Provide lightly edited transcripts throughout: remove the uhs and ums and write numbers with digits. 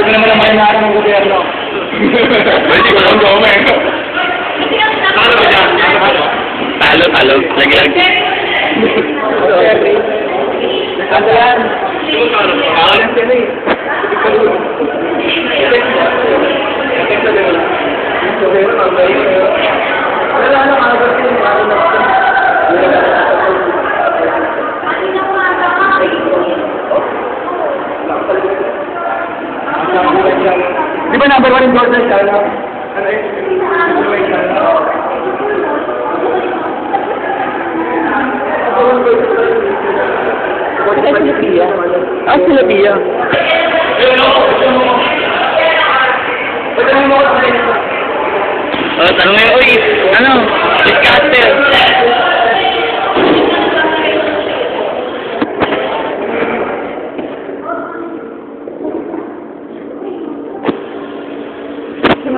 Ito naman ang mahinara ng gobyerno. Hindi ko lang gawin. Talo. Lagyan. Ano yan? Di ba number 1 in Jordan siya? Ano sila Pia? Ah, sila Pia. Tanongin mo, uy, ano? Discaster.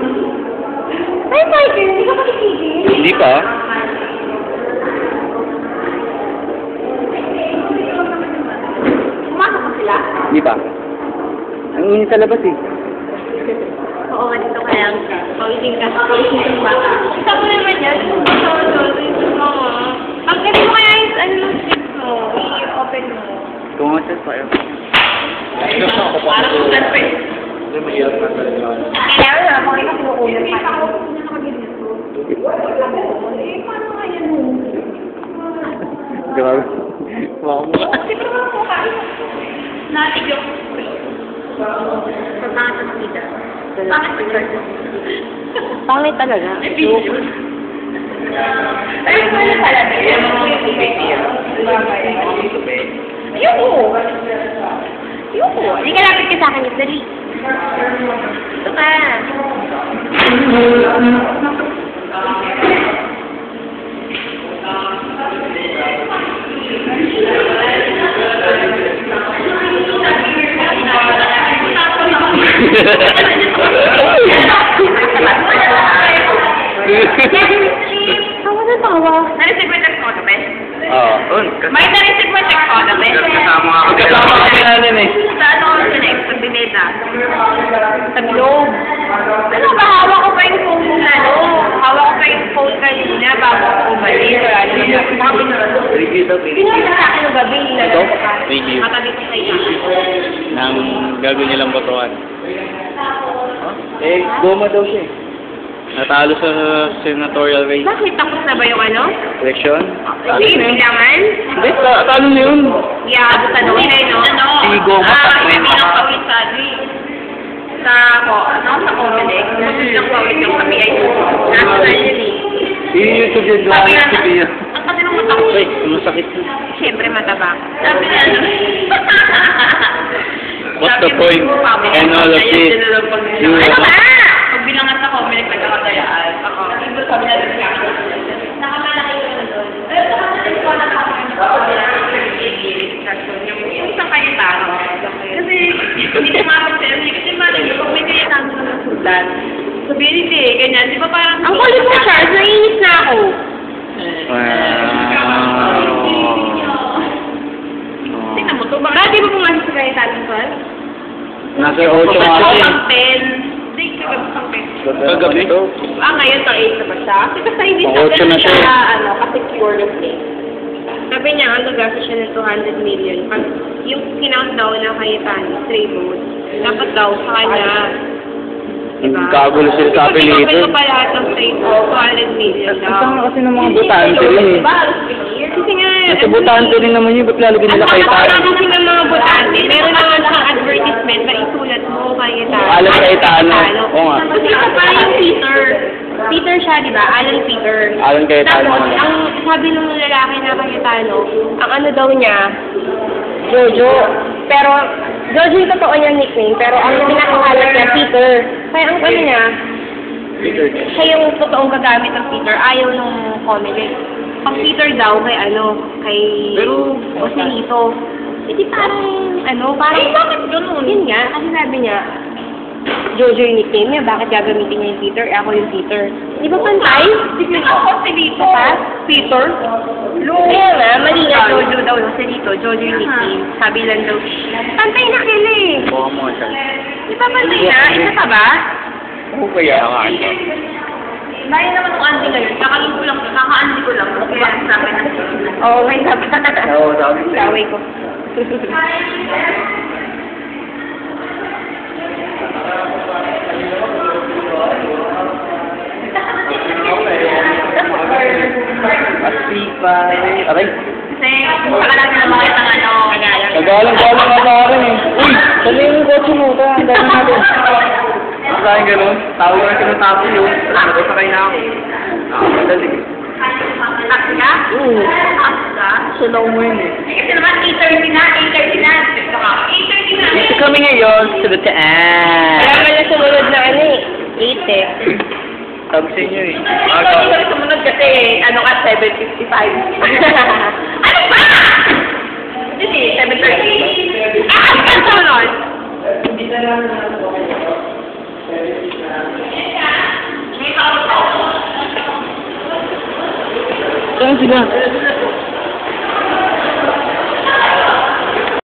Ay, Michael, hindi ka makikinig. Hindi pa. Pumasok ko sila? Hindi pa. Ang init sa labas eh. Oo, dito kaya. Pawisin ka bata. Isa mo naman yan. Ang galing mo kaya yung ano ng script mo. I-open mo. Kung nga siya sa'yo. Parang sudan pa eh. Hindi, mahirap na talaga. Kailangan na, makita ko ulam pa. Grabe. Wow mo. Natig yung sa pangit ang kita. Pangit talaga. Ay, pangit talaga. Ayoko. Hindi ka lapit ka sa akin. Dali. Ito ka. Tawa na tawa. Na-receive mo yung text mo, Topes? Oo. May na-receive mo yung text mo, Topes? Kasama kami natin eh. Sa ano ko sinext? Sa bineta? Sa bilog? Ano ba? Hawak ko pa yung phone mo na, no? Hawak ko pa yung phone kanina bago ako umalis. Wala naman. Review daw, Pinunta sa akin ng gabi. Ito? Review. Matabi ko sa iyo. Nang gagawin nilang botohan. Eh, goma daw siya eh. Natalo sa senatorial race. Bakit? Tapos na ba yung ano? Election? Hindi, bilangan? Hindi, talo na yun. Yeah, ano? Si Goma sa Hindi lang kawit sa sa Comelec. Hindi lang kawit yung kami ay national yun eh. Yung YouTube yun, Sabi si na, Pia. ang kasi nung mata ko. Ay, masakit. Siyempre mataba. Sabi na, What's the point? And all of this. Ano ba? Pag bilangan sa Comelec, nagkakatayaan. Ako. Ibo sabi na rin siya. Nakamalaki ko na doon. Pero nakamalaki ko na yung isang kayetano. Kasi, hindi tumapag sila. Kasi malay ko, pag may kayetano na ng sudan. Sabihin hindi, ganyan. Di ba parang... Ang kulit mo, Charles. Naiinis na ako. Tingnan mo to. Bakit di ba pumasok sa kayetano, Charles? Nasa 8 nga Pang siya. 10. Hindi, kagabi pang 10. Kagabi? Ngayon pang 8 na ba siya? Kasi hindi Pang siya 8 na siya. ka-secure yung place. Sabi niya, ang gagastos siya ng 200 million. Pag yung kinount daw ng Cayetano, stray votes, dapat daw sa kanya. Diba? Kagulo sila sa apelido. Kasi pa lahat ng stray votes, 200 million daw. Kasama kasi ng mga botante rin eh. Diba? Kasi nga, Sa botante rin naman yun, ba't lalagyan nila kay Para Tano? kasi ng mga botante, meron naman siyang advertisement na isulat mo Cayetano. Alam Cayetano. Oo nga. Kasi ito pa yung Peter. Peter siya, di ba? Alan Peter. Alan Cayetano. Tapos, ang sabi ng lalaki na Cayetano, ang ano daw niya, Jojo. Pero, Jojo yung totoo niyang nickname, pero ang pinakakalat niya, Peter. Kaya ang ano niya, siya yung totoong gagamit ng Peter, ayaw nung Comelec. Pag Peter daw, kay ano, kay Osilito. Hindi parang, parang... Ay, bakit ganun? Yun nga, kasi sabi niya, Jojo yung nickname niya, bakit gagamitin niya yung Peter? Ako yung Peter. Di ba pantay? Ako si Lito. Peter? Kaya nga, mali nga Jojo daw. Si Lito, Jojo yung nickname. Sabi lang daw, pantay na kila eh. Buka mo siya. Di ba pantay na? Isa ka ba? Oo kaya nga. Dahil naman ng andi ngayon, kaka-andi ko lang. Kaya sa akin na. Oo, may tapa. Oo, sabi ko. Laway ko. Asipay. Aray. Kasi, pakalang na mga isang ano. Kagalang-galang nga sa akin eh. Uy! Saan yung kotse mo? Ang dami natin. Ang sa'yo ganun. Tawag na sinatapo yun. Nakasakay na ako. Nakakadali. Taxi ka? Oo. Taxi ka? Sulaw mo yun eh. Kasi naman, 8:30 na. 8:30 na. 8:30 na. Dito kami ngayon sa Bataan. Kaya pala sumunod na ano eh. 8 eh. Sabi sa inyo eh. Hindi ko sumunod kasi ano ka, 7:55. Ano ba? Hindi, 7:30. Ah! Ano sumunod? Saan sila?